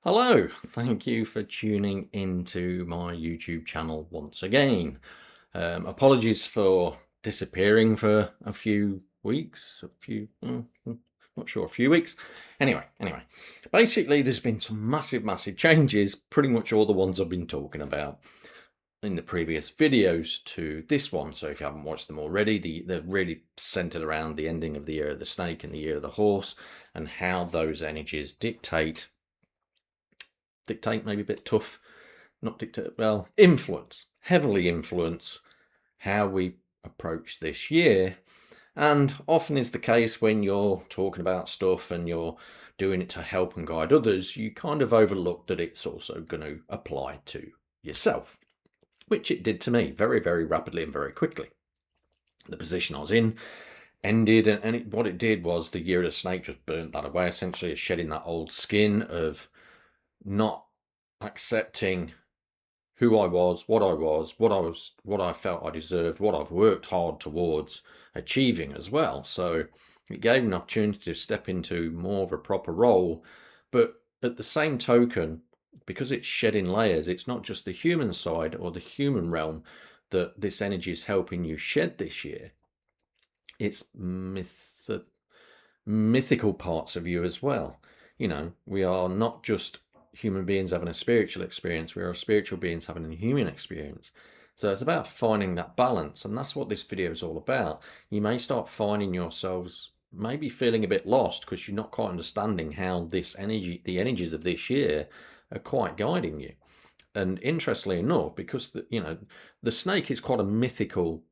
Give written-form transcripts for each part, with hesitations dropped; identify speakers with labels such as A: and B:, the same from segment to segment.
A: Hello, thank you for tuning into my YouTube channel once again. Apologies for disappearing for a few weeks, not sure, a few weeks. Anyway, basically there's been some massive changes, pretty much all the ones I've been talking about in the previous videos to this one. So if you haven't watched them already, they're really centered around the ending of the year of the snake and the year of the horse and how those energies dictate, maybe a bit tough, not dictate, well, heavily influence how we approach this year. And often is the case when you're talking about stuff and you're doing it to help and guide others, you kind of overlook that it's also going to apply to yourself, which it did to me very rapidly and very quickly. The position I was in ended, and what it did was the year of the snake just burnt that away, essentially, as shedding that old skin of not accepting who I was, what I felt I deserved, what I've worked hard towards achieving as well. So it gave me an opportunity to step into more of a proper role. But at the same token, because it's shedding layers, it's not just the human side or the human realm that this energy is helping you shed this year. It's mythical parts of you as well. You know, we are not just human beings having a spiritual experience, we are spiritual beings having a human experience. So it's about finding that balance, and that's what this video is all about. You may start finding yourselves maybe feeling a bit lost because you're not quite understanding how this energy, the energies of this year, are quite guiding you. And interestingly enough, because the snake is quite a mythical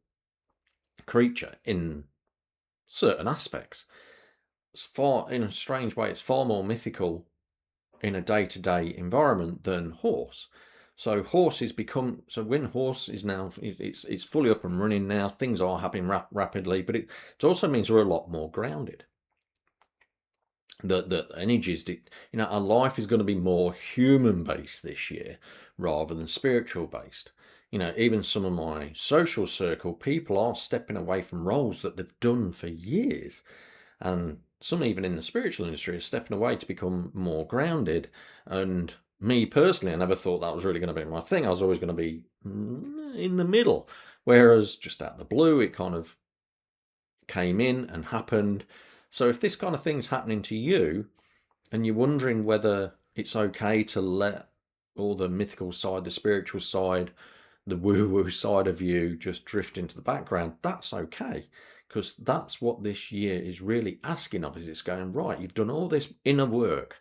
A: creature in certain aspects. It's far, in a strange way, it's far more mythical in a day-to-day environment than horse. So when horse is now, it's fully up and running now, things are happening rapidly, but it also means we're a lot more grounded. The energies, our life is going to be more human-based this year rather than spiritual-based. Even some of my social circle people are stepping away from roles that they've done for years, and some even in the spiritual industry are stepping away to become more grounded. And me personally, I never thought that was really going to be my thing. I was always going to be in the middle, whereas just out of the blue it kind of came in and happened. So if this kind of thing's happening to you and you're wondering whether it's okay to let all the mythical side, the spiritual side, the woo-woo side of you just drift into the background, that's okay, because that's what this year is really asking of us. It's going, right, you've done all this inner work,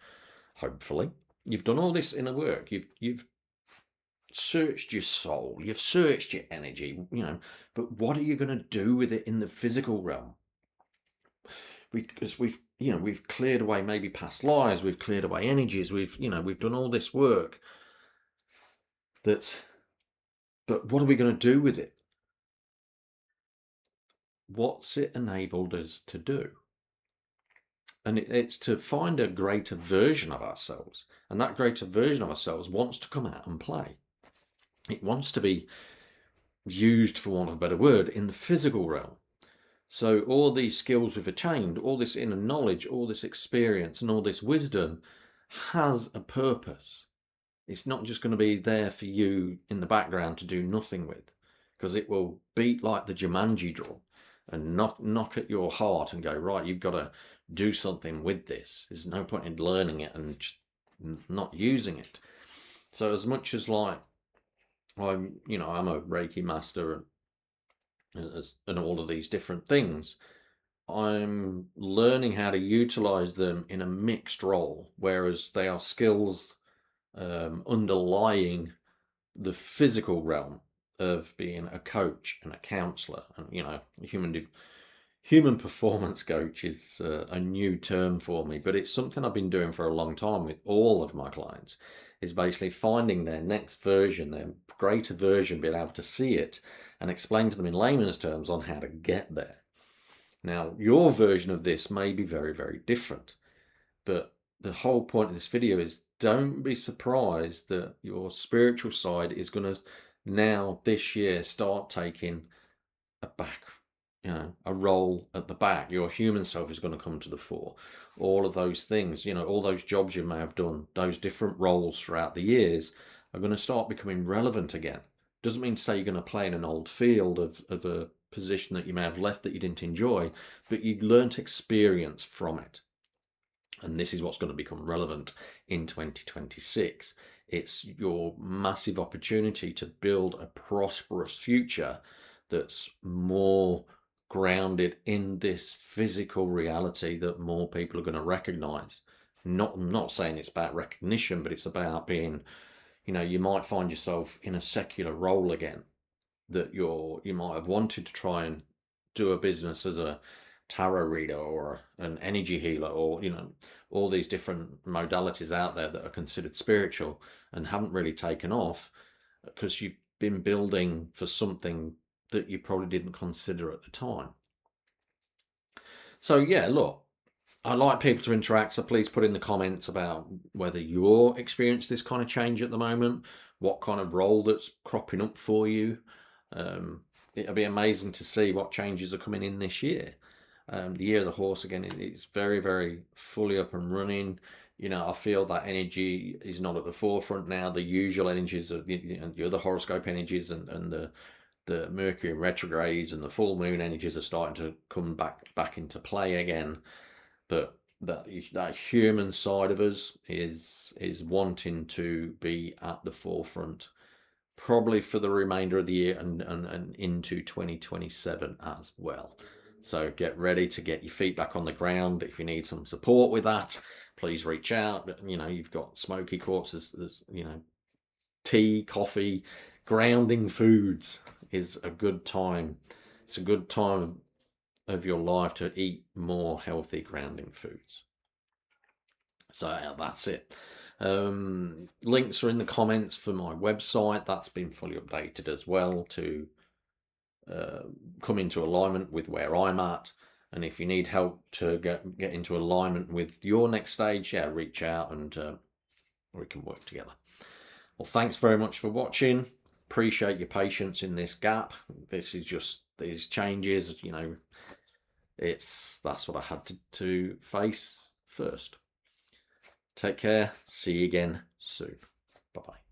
A: hopefully. You've done all this inner work. You've searched your soul, you've searched your energy, but what are you going to do with it in the physical realm? Because we've cleared away maybe past lives, we've cleared away energies, we've done all this work. But what are we going to do with it? What's it enabled us to do? And it's to find a greater version of ourselves. And that greater version of ourselves wants to come out and play. It wants to be used, for want of a better word, in the physical realm. So all these skills we've attained, all this inner knowledge, all this experience and all this wisdom has a purpose. It's not just going to be there for you in the background to do nothing with, because it will beat like the Jumanji drum and knock at your heart and go, right, you've got to do something with this. There's no point in learning it and just not using it. So as much as like I'm a Reiki master and all of these different things, I'm learning how to utilize them in a mixed role, whereas they are skills underlying the physical realm of being a coach and a counselor. And human performance coach is a new term for me, but it's something I've been doing for a long time with all of my clients, is basically finding their next version, their greater version, being able to see it and explain to them in layman's terms on how to get there. Now, your version of this may be very different, but the whole point of this video is don't be surprised that your spiritual side is going to now this year start taking a a role at the back. Your human self is going to come to the fore. All of those things, all those jobs you may have done, those different roles throughout the years are going to start becoming relevant again. Doesn't mean to say you're going to play in an old field of a position that you may have left that you didn't enjoy, but you learnt experience from it. And this is what's going to become relevant in 2026. It's your massive opportunity to build a prosperous future that's more grounded in this physical reality that more people are going to recognize. I'm not saying it's about recognition, but it's about being, you might find yourself in a secular role again, that you might have wanted to try and do a business as a tarot reader or an energy healer, or all these different modalities out there that are considered spiritual and haven't really taken off because you've been building for something that you probably didn't consider at the time. So yeah, look, I like people to interact, so please put in the comments about whether you're experiencing this kind of change at the moment, what kind of role that's cropping up for you. It'll be amazing to see what changes are coming in this year. The year of the horse again, it's very, very fully up and running. I feel that energy is not at the forefront now. The usual energies of the other horoscope energies and the Mercury retrogrades and the full moon energies are starting to come back into play again. But that human side of us is wanting to be at the forefront, probably for the remainder of the year and into 2027 as well. So get ready to get your feet back on the ground. If you need some support with that, please reach out. You've got smoky quartz, there's tea, coffee, grounding foods is a good time. It's a good time of your life to eat more healthy grounding foods. So yeah, that's it. Links are in the comments for my website. That's been fully updated as well to come into alignment with where I'm at. And if you need help to get into alignment with your next stage, yeah, reach out and we can work together. Well, thanks very much for watching. Appreciate your patience in this gap. This is just these changes, that's what I had to face first. Take care. See you again soon. Bye bye.